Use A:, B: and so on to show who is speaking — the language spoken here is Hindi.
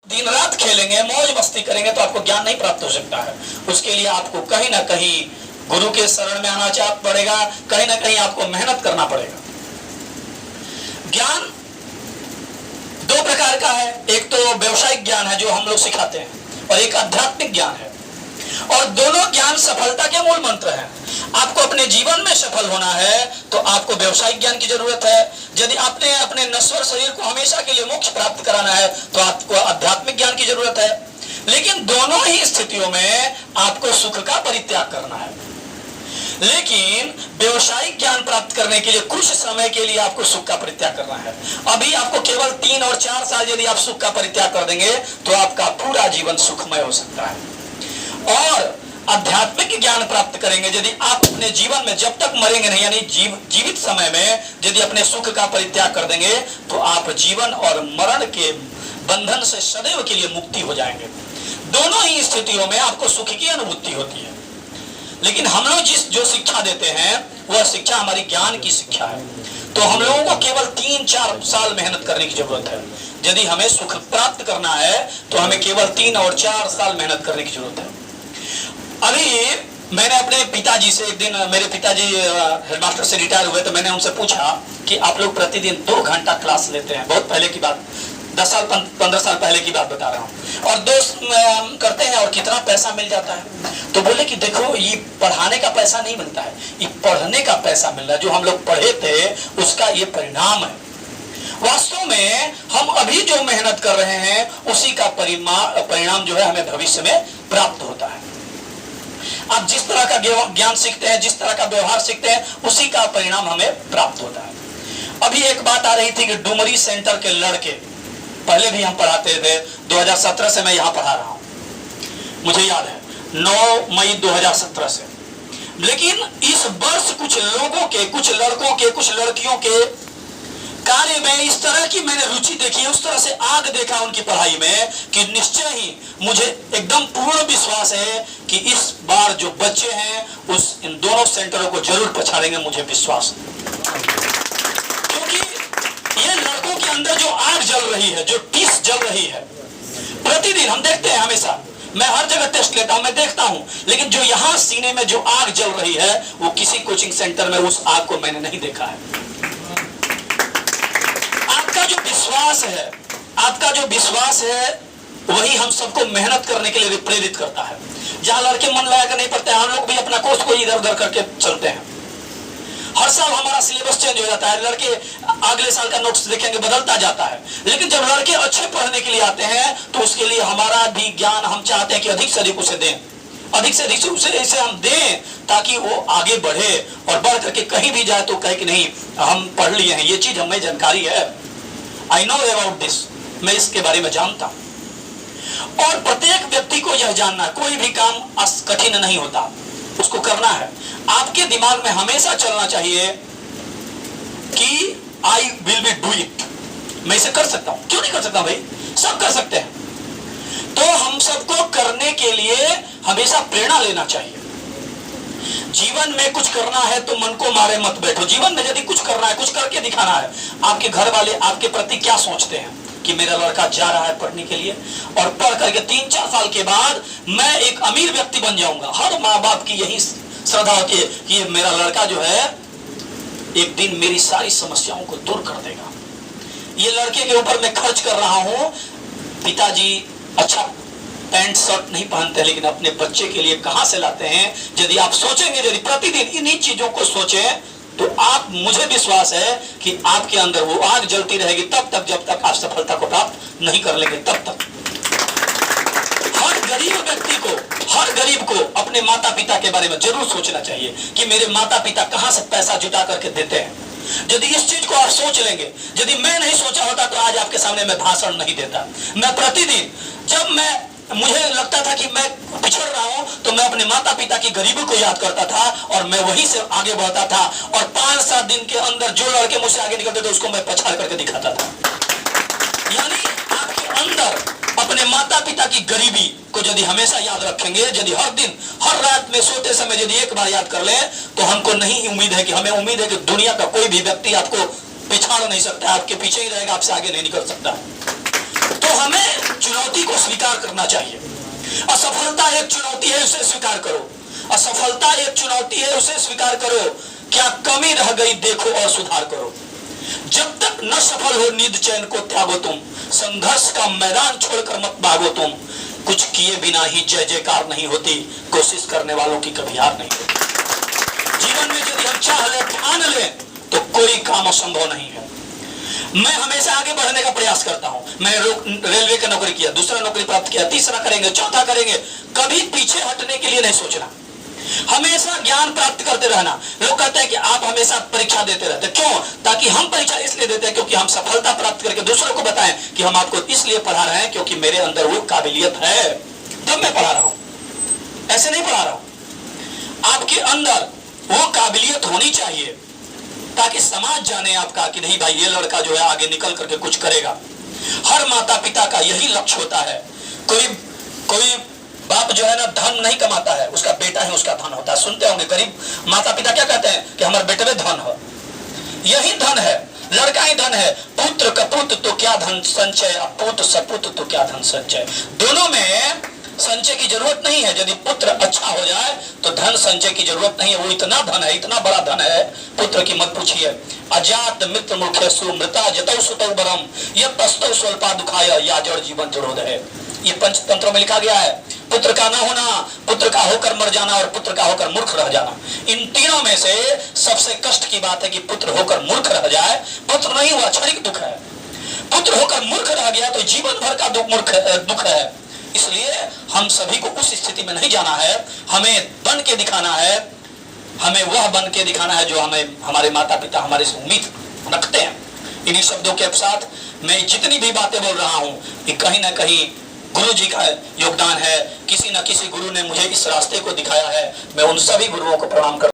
A: दिन रात खेलेंगे, मौज मस्ती करेंगे तो आपको ज्ञान नहीं प्राप्त हो सकता है। उसके लिए आपको कहीं ना कहीं गुरु के शरण में आना पड़ेगा, कहीं ना कहीं आपको मेहनत करना पड़ेगा। ज्ञान दो प्रकार का है, एक तो व्यवसायिक ज्ञान है जो हम लोग सिखाते हैं, और एक आध्यात्मिक ज्ञान है। और दोनों ज्ञान सफलता के मूल मंत्र हैं। आपको अपने जीवन में सफल होना है तो आपको व्यवसायिक ज्ञान की जरूरत है। यदि आपने अपने नश्वर शरीर को हमेशा के लिए मोक्ष प्राप्त कराना है तो आपको आध्यात्मिक ज्ञान की जरूरत है। लेकिन दोनों ही स्थितियों में आपको सुख का परित्याग करना है। लेकिन व्यवसायिक ज्ञान प्राप्त करने के लिए कुछ समय के लिए आपको सुख का परित्याग करना है। अभी आपको केवल 3 और 4 साल यदि आप सुख का परित्याग कर देंगे तो आपका पूरा जीवन सुखमय हो सकता है। और आध्यात्मिक ज्ञान प्राप्त करेंगे यदि आप अपने जीवन में जब तक मरेंगे नहीं, यानी जीवित समय में यदि अपने सुख का परित्याग कर देंगे तो आप जीवन और मरण के बंधन से सदैव के लिए मुक्ति हो जाएंगे। दोनों ही स्थितियों में आपको सुख की अनुभूति होती है। लेकिन हम लोग जो शिक्षा देते हैं वह शिक्षा हमारी ज्ञान की शिक्षा है। तो हम लोगों को केवल 3-4 साल मेहनत करने की जरूरत है। यदि हमें सुख प्राप्त करना है तो हमें केवल 3 और 4 साल मेहनत करने की जरूरत है। अभी मैंने अपने पिताजी से एक दिन, मेरे पिताजी हेडमास्टर से रिटायर हुए, तो मैंने उनसे पूछा कि आप लोग प्रतिदिन 2 घंटा क्लास लेते हैं, बहुत पहले की बात, 10 साल 15 साल पहले की बात बता रहा हूँ, और 2 करते हैं और कितना पैसा मिल जाता है? तो बोले कि देखो ये पढ़ाने का पैसा नहीं मिलता है, ये पढ़ने का पैसा मिल रहा है। जो हम लोग पढ़े थे उसका ये परिणाम है। वास्तव में हम अभी जो मेहनत कर रहे हैं उसी का परिणाम जो है हमें भविष्य में प्राप्त होता है। आप जिस तरह का ज्ञान सीखते हैं, जिस तरह का व्यवहार सीखते हैं, उसी का परिणाम हमें प्राप्त होता है। अभी एक बात आ रही थी कि डुमरी सेंटर के लड़के, पहले भी हम पढ़ाते थे, 2017 से मैं यहाँ पढ़ा रहा हूँ, मुझे याद है 9 मई 2017 से। लेकिन इस वर्ष कुछ लोगों के, कुछ लड़कों के, कुछ लड़कियों के कार्य में इस तरह की मैंने रुचि देखी, उस तरह से आग देखा उनकी पढ़ाई में कि निश्चय ही मुझे एकदम पूर्ण विश्वास है कि इस बार जो बच्चे हैं उस इन दोनों सेंटरों को जरूर पछाड़ेंगे, मुझे विश्वास है। क्योंकि ये लड़कों के अंदर जो आग जल रही है, जो टीस जल रही है, प्रतिदिन हम देखते हैं, हमेशा मैं हर जगह टेस्ट लेता हूं, मैं देखता हूं, लेकिन जो यहां सीने में जो आग जल रही है वो किसी कोचिंग सेंटर में उस आग को मैंने नहीं देखा है। जो विश्वास है, आपका जो विश्वास है वही हम सबको मेहनत करने के लिए प्रेरित करता है। जहां लड़के मन लगा कर नहीं पढ़ते हैं, हम लोग भी अपना कोर्स को इधर उधर करके चलते हैं। हर साल हमारा सिलेबस चेंज हो जाता है, लड़के अगले साल का नोट्स देखेंगे, बदलता जाता है। लेकिन जब लड़के अच्छे पढ़ने के लिए आते हैं तो उसके लिए हमारा भी ज्ञान हम चाहते हैं कि अधिक से अधिक उसे दें, अधिक से अधिक उसे हम दें, ताकि वो आगे बढ़े और बढ़ करके कहीं भी जाए तो कहे कि नहीं हम पढ़ लिए हैं, ये चीज हमें जानकारी है, I know about this, मैं इसके बारे में जानता हूं। और प्रत्येक व्यक्ति को यह जानना है, कोई भी काम कठिन नहीं होता, उसको करना है। आपके दिमाग में हमेशा चलना चाहिए कि I will be do it, मैं इसे कर सकता हूं। क्यों नहीं कर सकता भाई, सब कर सकते हैं। तो हम सबको करने के लिए हमेशा प्रेरणा लेना चाहिए। जीवन में कुछ करना है तो मन को मारे मत बैठो। जीवन में यदि कुछ करना है, कुछ करके दिखाना है, आपके घर वाले आपके प्रति क्या सोचते हैं कि मेरा लड़का जा रहा है पढ़ने के लिए और पढ़ करके 3-4 साल के बाद मैं एक अमीर व्यक्ति बन जाऊंगा। हर माँ बाप की यही श्रद्धा होती है कि मेरा लड़का जो है एक दिन मेरी सारी समस्याओं को दूर कर देगा। ये लड़के के ऊपर मैं खर्च कर रहा हूं। पिताजी अच्छा पैंट शर्ट नहीं पहनते, लेकिन अपने बच्चे के लिए कहां से लाते हैं। यदि आप सोचेंगे, यदि प्रतिदिन इन्हीं चीजों को सोचें तो आप, मुझे विश्वास है कि आपके अंदर वो आग जलती रहेगी तब तक, जब तक आप सफलता को प्राप्त नहीं कर लेंगे, तब तक। हर गरीब व्यक्ति को, हर गरीब को अपने माता पिता के बारे में जरूर सोचना चाहिए कि मेरे माता पिता कहां से पैसा जुटा करके देते हैं। यदि इस चीज को आप सोच लेंगे, यदि मैं नहीं सोचा होता तो आज आपके सामने मैं भाषण नहीं देता। मैं प्रतिदिन, जब मुझे लगता था कि मैं पिछड़ रहा हूं तो मैं अपने माता पिता की गरीबी को याद करता था और मैं वहीं से आगे बढ़ता था, और 5-7 दिन के अंदर जो लड़के मुझसे आगे निकलते थे उसको मैं पछाड़ करके दिखाता था। यानी आपके अंदर अपने माता पिता की गरीबी को यदि हमेशा याद रखेंगे, यदि हर दिन, हर रात में सोते समय यदि एक बार याद कर ले, तो हमको नहीं उम्मीद है कि, हमें उम्मीद है कि दुनिया का कोई भी व्यक्ति आपको पिछाड़ नहीं सकता, आपके पीछे ही रहेगा, आपसे आगे नहीं निकल सकता। तो हमें चुनौती स्वीकार करना चाहिए। असफलता एक चुनौती है, उसे स्वीकार करो। असफलता एक चुनौती है, उसे स्वीकार करो। क्या कमी रह गई देखो और सुधार करो। जब तक न सफल हो नींद चैन को त्यागो तुम, संघर्ष का मैदान छोड़कर मत भागो तुम। कुछ किए बिना ही जय जयकार नहीं होती, कोशिश करने वालों की कभी हार नहीं होती। जीवन में यदि हम चाह ले, ठान ले, तो कोई काम असंभव नहीं है। मैं हमेशा आगे बढ़ने का प्रयास करता हूं। मैं रेलवे की नौकरी किया, दूसरा नौकरी प्राप्त किया, तीसरा करेंगे, चौथा करेंगे। कभी पीछे हटने के लिए नहीं सोचना, हमेशा ज्ञान प्राप्त करते रहना। लोग कहते हैं कि आप हमेशा परीक्षा देते रहते, क्यों? ताकि हम परीक्षा इसलिए देते हैं क्योंकि हम सफलता प्राप्त करके दूसरों को बताएं कि हम आपको इसलिए पढ़ा रहे हैं क्योंकि मेरे अंदर वो काबिलियत है, तब मैं पढ़ा रहा हूं, ऐसे नहीं पढ़ा रहा हूं। आपके अंदर वो काबिलियत होनी चाहिए ताकि समाज जाने आपका कि नहीं भाई ये लड़का जो है आगे निकल करके कुछ करेगा। हर माता पिता का यही लक्ष्य होता है। कोई बाप जो है ना धन नहीं कमाता है, उसका बेटा ही उसका धन होता है। सुनते होंगे गरीब माता पिता क्या कहते हैं कि हमारे बेटे में धन हो। यही धन है, लड़का ही धन है। पुत्र कपूत तो क्या धन संचय, अपूत सपूत तो क्या धन संचय। दोनों में संचय की जरूरत नहीं है। यदि पुत्र अच्छा हो जाए तो धन संचय की जरूरत नहीं है। वो इतना धन है, इतना बड़ा धन है, पुत्र की मत पूछिए। अजात मित्र मुख्यसु मृता जतौ सुतौ बरम यह तस्तौ स्वल्पा दुखाय या जड़ जीवन जड़ोद है। ये पंचतंत्रों में लिखा गया है। पुत्र का ना होना, पुत्र का होकर मर जाना और पुत्र का होकर मूर्ख रह जाना, इन तीनों में से सबसे कष्ट की बात है कि पुत्र होकर मूर्ख रह जाए। पुत्र नहीं हुआ, क्षणिक दुख है। पुत्र होकर मूर्ख रह गया तो जीवन भर का दुख है। इसलिए हम सभी को उस स्थिति में नहीं जाना है। हमें बन के दिखाना है, हमें वह बन के दिखाना है जो हमें हमारे माता पिता हमारे से उम्मीद रखते हैं। इन्हीं शब्दों के साथ मैं जितनी भी बातें बोल रहा हूं कि कहीं ना कहीं गुरु जी का योगदान है। किसी न किसी गुरु ने मुझे इस रास्ते को दिखाया है। मैं उन सभी गुरुओं को प्रणाम करता हूं।